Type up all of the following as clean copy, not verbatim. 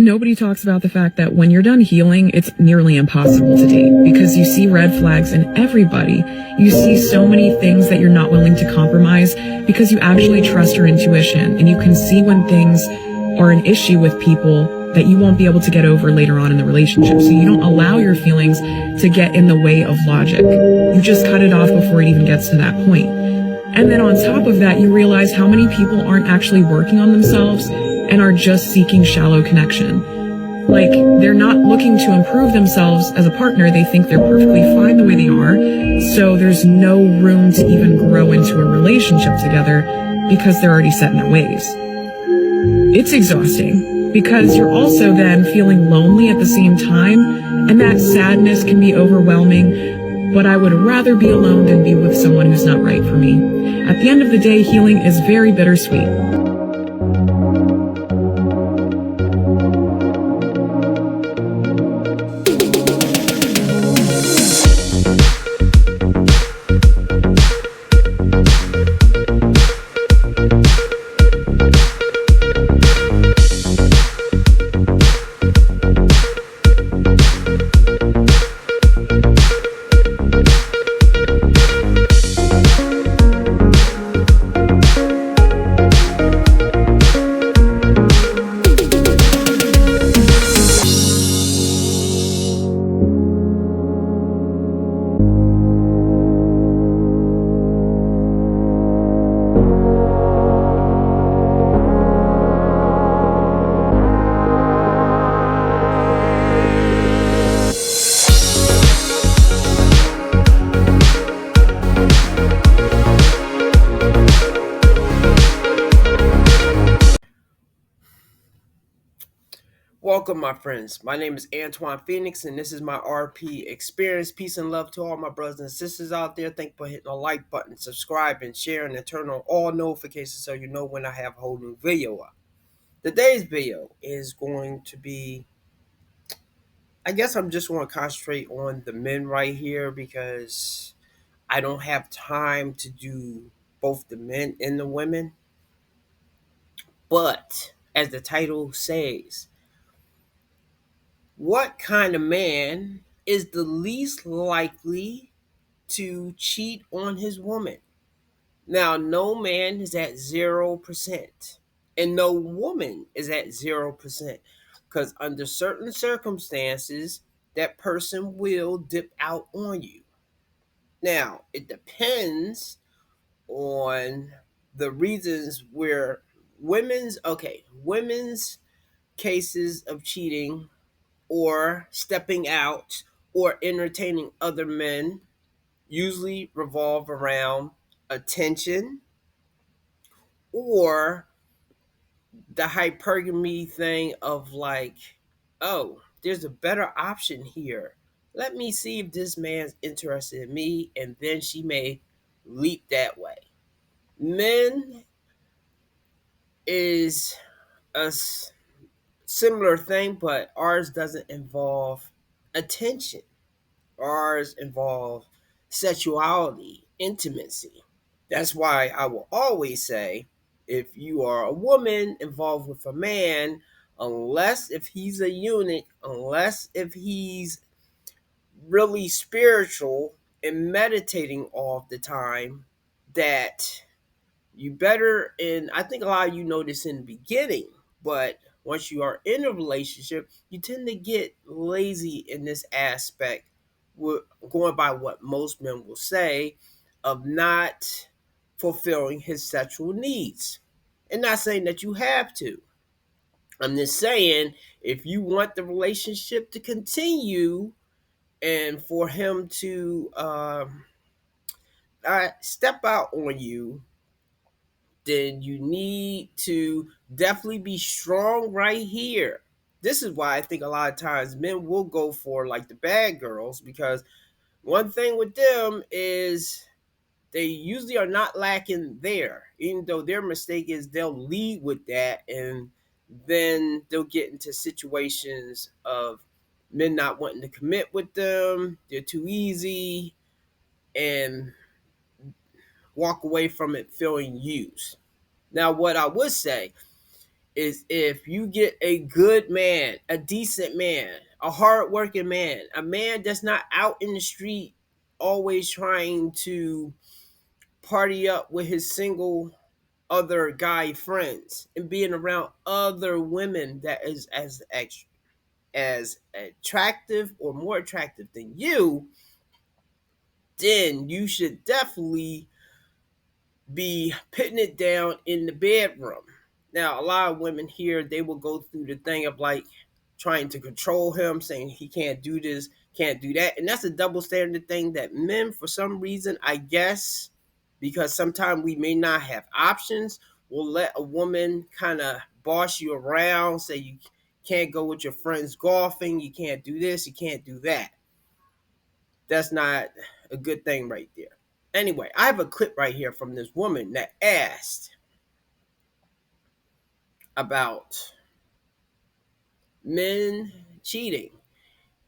Nobody talks about the fact that when you're done healing, it's nearly impossible to date because you see red flags in everybody. You see so many things that you're not willing to compromise because you actually trust your intuition, and you can see when things are an issue with people that you won't be able to get over later on in the relationship. So you don't allow your feelings to get in the way of logic. You just cut it off before it even gets to that point. And then on top of that, you realize how many people aren't actually working on themselves and are just seeking shallow connection. Like, they're not looking to improve themselves as a partner. They think they're perfectly fine the way they are. So there's no room to even grow into a relationship together because they're already set in their ways. It's exhausting because you're also then feeling lonely at the same time, and that sadness can be overwhelming. But I would rather be alone than be with someone who's not right for me. At the end of the day, healing is very bittersweet. Welcome, my friends. My name is Antoine Phoenix, and this is my RP experience. Peace and love to all my brothers and sisters out there. Thank you for hitting the like button, subscribing, sharing, and turn on all notifications so you know when I have a whole new video up. Today's video is going to be, I guess I'm just going to concentrate on the men right here because I don't have time to do both the men and the women. But as the title says, what kind of man is the least likely to cheat on his woman? Now, no man is at 0%, and no woman is at 0%, because under certain circumstances, that person will dip out on you. Now, it depends on the reasons where women's cases of cheating or stepping out or entertaining other men usually revolve around attention or the hypergamy thing of like, oh, there's a better option here. Let me see if this man's interested in me, and then she may leap that way. Men is a similar thing, but ours doesn't involve attention. Ours involve sexuality, intimacy. That's why I will always say, if you are a woman involved with a man, unless if he's a eunuch, unless if he's really spiritual and meditating all the time, that you better, and I think a lot of you know this in the beginning, but once you are in a relationship, you tend to get lazy in this aspect, going by what most men will say, of not fulfilling his sexual needs. And not saying that you have to. I'm just saying, if you want the relationship to continue and for him to step out on you, then you need to definitely be strong right here. This is why I think a lot of times men will go for like the bad girls, because one thing with them is they usually are not lacking there. Even though their mistake is they'll lead with that, and then they'll get into situations of men not wanting to commit with them. They're too easy and walk away from it feeling used. Now, what I would say, is if you get a good man, a decent man, a hardworking man, a man that's not out in the street always trying to party up with his single other guy friends and being around other women that is as attractive or more attractive than you, then you should definitely be putting it down in the bedroom. Now, a lot of women here, they will go through the thing of like trying to control him, saying he can't do this, can't do that. And that's a double standard thing that men, for some reason, I guess, because sometimes we may not have options, will let a woman kind of boss you around, say you can't go with your friends golfing, you can't do this, you can't do that. That's not a good thing right there. Anyway, I have a clip right here from this woman that asked about men cheating.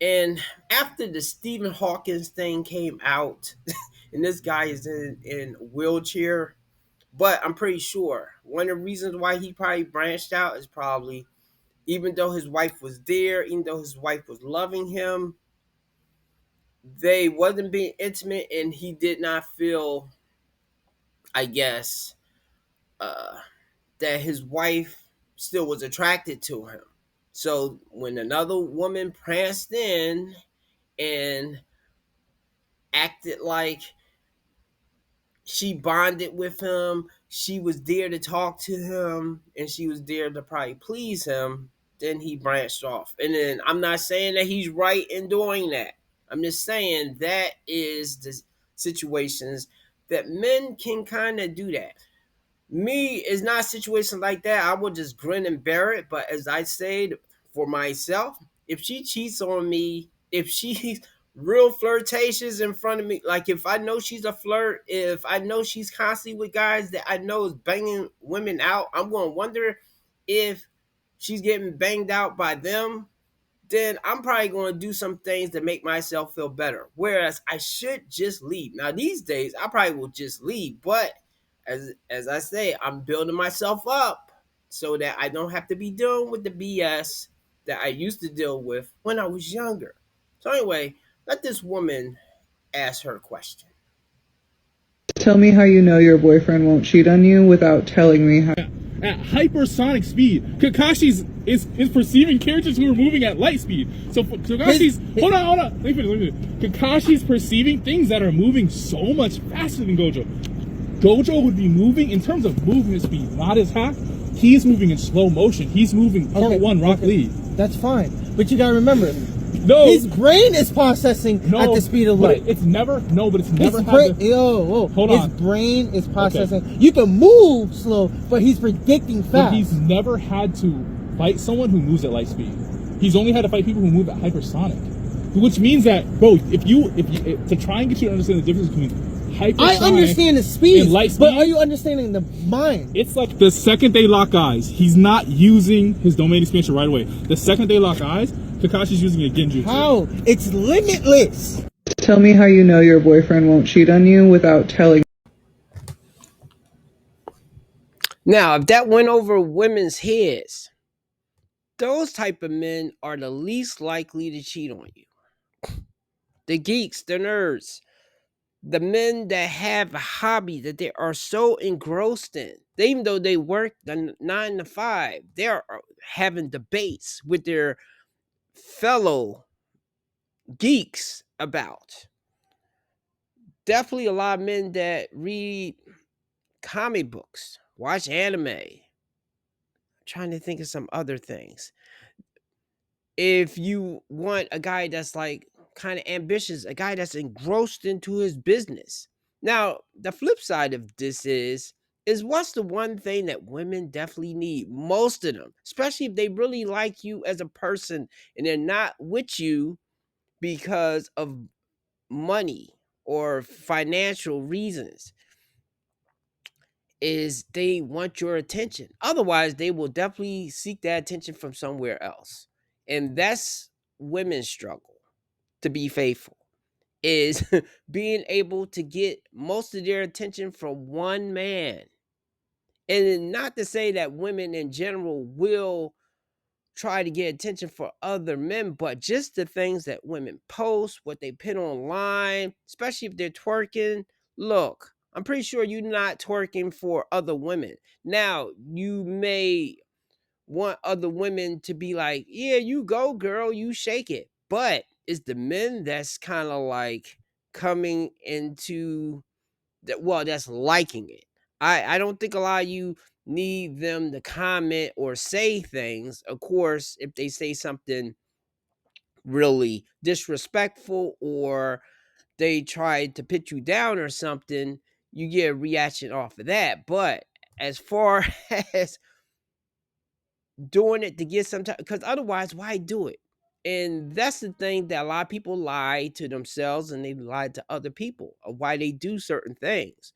And after the Stephen Hawkins thing came out, and this guy is in a wheelchair, but I'm pretty sure one of the reasons why he probably branched out is probably even though his wife was there, even though his wife was loving him, they wasn't being intimate, and he did not feel, I guess, uh, that his wife still was attracted to him. So when another woman pranced in and acted like she bonded with him, she was there to talk to him, and she was there to probably please him, then he branched off. And then I'm not saying that he's right in doing that. I'm just saying that is the situations that men can kind of do that. Me is not a situation like that. I will just grin and bear it. But as I said for myself, if she cheats on me, if she's real flirtatious in front of me, like if I know she's a flirt, if I know she's constantly with guys that I know is banging women out, I'm going to wonder if she's getting banged out by them, then I'm probably going to do some things to make myself feel better. Whereas I should just leave. Now these days, I probably will just leave. But as I say, I'm building myself up so that I don't have to be dealing with the BS that I used to deal with when I was younger. So anyway, let this woman ask her question. Tell me how you know your boyfriend won't cheat on you without telling me how. At hypersonic speed, Kakashi's is perceiving characters who are moving at light speed. So Kakashi's hold on. Let me finish. Kakashi's perceiving things that are moving so much faster than Gojo. Gojo would be moving in terms of movement speed, not his hack. He's moving in slow motion. He's moving part one Rock Lee. That's fine, but you gotta remember, No, his brain is processing at the speed of light. It's never His had hold on. His brain is processing. Okay. You can move slow, but he's predicting fast. But he's never had to fight someone who moves at light speed. He's only had to fight people who move at hypersonic, which means that, bro, if you to try and get you to understand the difference between hypersonic, I understand the speed, and light speed, but are you understanding the mind? It's like the second they lock eyes, he's not using his domain expansion right away. The second they lock eyes, Kakashi's using a genjutsu. How? It's limitless. Tell me how you know your boyfriend won't cheat on you without telling. Now, if that went over women's heads, those type of men are the least likely to cheat on you. The geeks, the nerds, the men that have a hobby that they are so engrossed in, even though they work the 9 to 5, they are having debates with their fellow geeks about. Definitely a lot of men that read comic books, watch anime. I'm trying to think of some other things. If you want a guy that's like kind of ambitious, a guy that's engrossed into his business. Now, the flip side of this is what's the one thing that women definitely need? Most of them, especially if they really like you as a person and they're not with you because of money or financial reasons, is they want your attention. Otherwise, they will definitely seek that attention from somewhere else. And that's women's struggle to be faithful, is being able to get most of their attention from one man And not to say that women in general will try to get attention for other men, but just the things that women post, what they put online, especially if they're twerking. Look, I'm pretty sure you're not twerking for other women. Now, you may want other women to be like, yeah, you go, girl, you shake it. But it's the men that's kind of like coming into that, well, that's liking it. I don't think a lot of you need them to comment or say things. Of course, if they say something really disrespectful or they try to put you down or something, you get a reaction off of that. But as far as doing it to get some time, because otherwise, why do it? And that's the thing that a lot of people lie to themselves and they lie to other people of why they do certain things.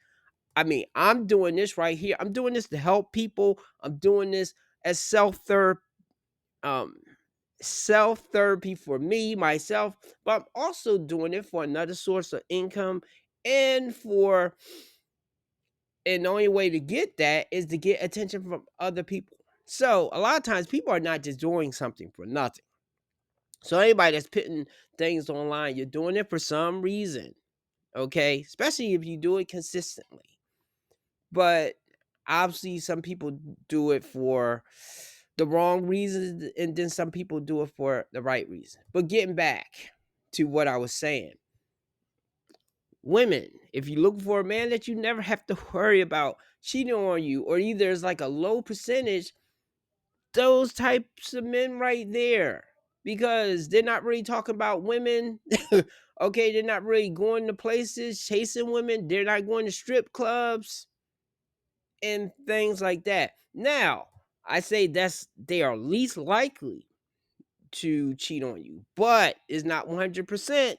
I mean, I'm doing this right here. I'm doing this to help people. I'm doing this as um self therapy for me, myself, but I'm also doing it for another source of income and the only way to get that is to get attention from other people. So a lot of times people are not just doing something for nothing. So anybody that's putting things online, you're doing it for some reason. Okay? Especially if you do it consistently. But obviously some people do it for the wrong reasons and then some people do it for the right reason. But getting back to what I was saying, women, if you look for a man that you never have to worry about cheating on you, or either it's like a low percentage, those types of men right there, because they're not really talking about women. Okay, they're not really going to places chasing women, they're not going to strip clubs and things like that. Now, I say they are least likely to cheat on you, but it's not 100%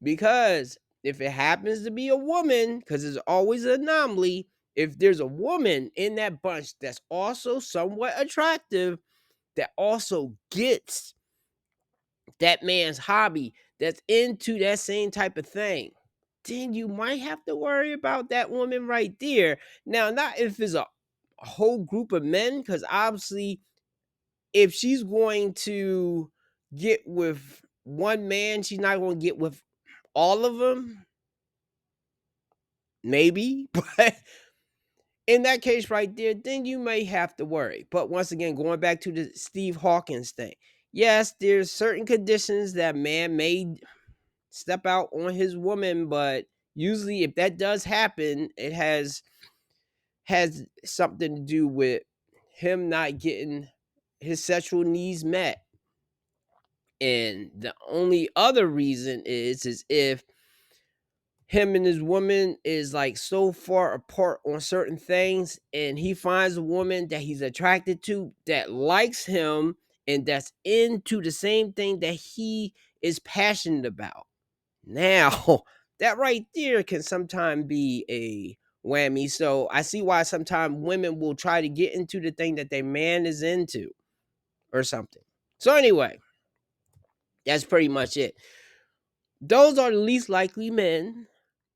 because if it happens to be a woman, because there's always an anomaly, if there's a woman in that bunch that's also somewhat attractive, that also gets that man's hobby, that's into that same type of thing, then you might have to worry about that woman right there. Now, not if it's a whole group of men, because obviously, if she's going to get with one man, she's not going to get with all of them. Maybe, but in that case right there, then you may have to worry. But once again, going back to the Steve Hawkins thing, yes, there's certain conditions that man may step out on his woman, but usually if that does happen, it has something to do with him not getting his sexual needs met. And the only other reason is if him and his woman is like so far apart on certain things and he finds a woman that he's attracted to that likes him and that's into the same thing that he is passionate about. Now, that right there can sometimes be a whammy. So I see why sometimes women will try to get into the thing that their man is into or something. So anyway, that's pretty much it. Those are the least likely men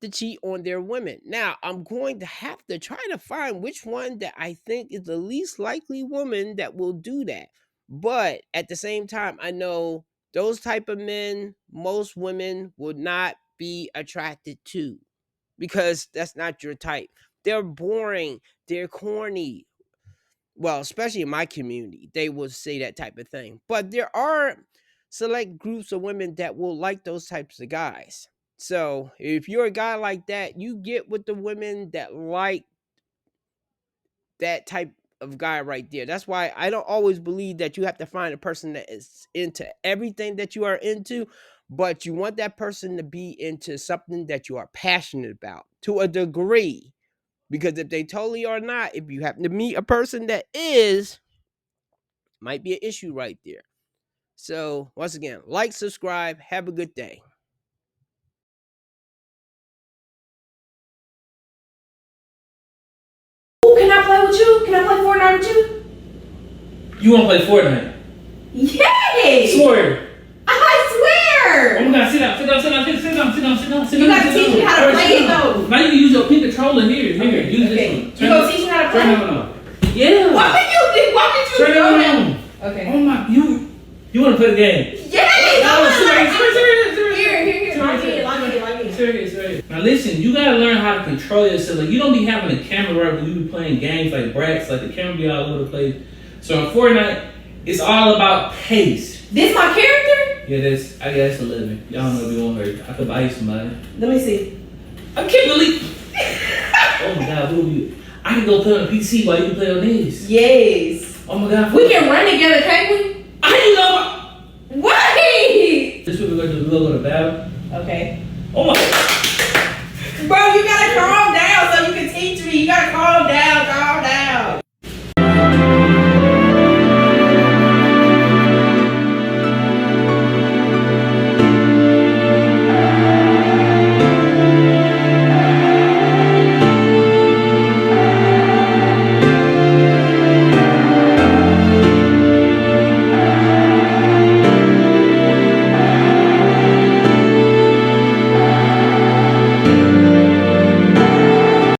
to cheat on their women. Now, I'm going to have to try to find which one that I think is the least likely woman that will do that. But at the same time, I know those type of men, most women would not be attracted to because that's not your type. They're boring, they're corny. Well, especially in my community, they will say that type of thing. But there are select groups of women that will like those types of guys. So if you're a guy like that, you get with the women that like that type of guy right there. That's why I don't always believe that you have to find a person that is into everything that you are into, but you want that person to be into something that you are passionate about to a degree. Because if they totally are not, if you happen to meet a person that is, might be an issue right there. So once again, like, subscribe, have a good day. Can I play with you? Can I play Fortnite with you? You wanna play Fortnite? Yay! Swear. I swear! Oh my god, sit down. You gotta teach me how to play it though. Now you can use your pink controller here. Use Okay. this one. You gonna teach me how to play? No. Turn it on. Okay. Oh my, you want to play the game? Yay! Serious. Now listen, you gotta learn how to control yourself. Like you don't be having a camera right when you be playing games like brats, like the camera be all over the place. So in Fortnite, it's all about pace. This my character? Yeah, I guess 11. Y'all know we won't hurt. I could buy you somebody. Let me see. I can't believe. Oh my god, I can go play on the PC while you play on this. Yes. Oh my god. We can run together, can't we? I didn't know. Wait! This is what we're gonna do. We're gonna go to battle. Okay. Oh my. Bro, you gotta calm down so you can teach me. You gotta calm down,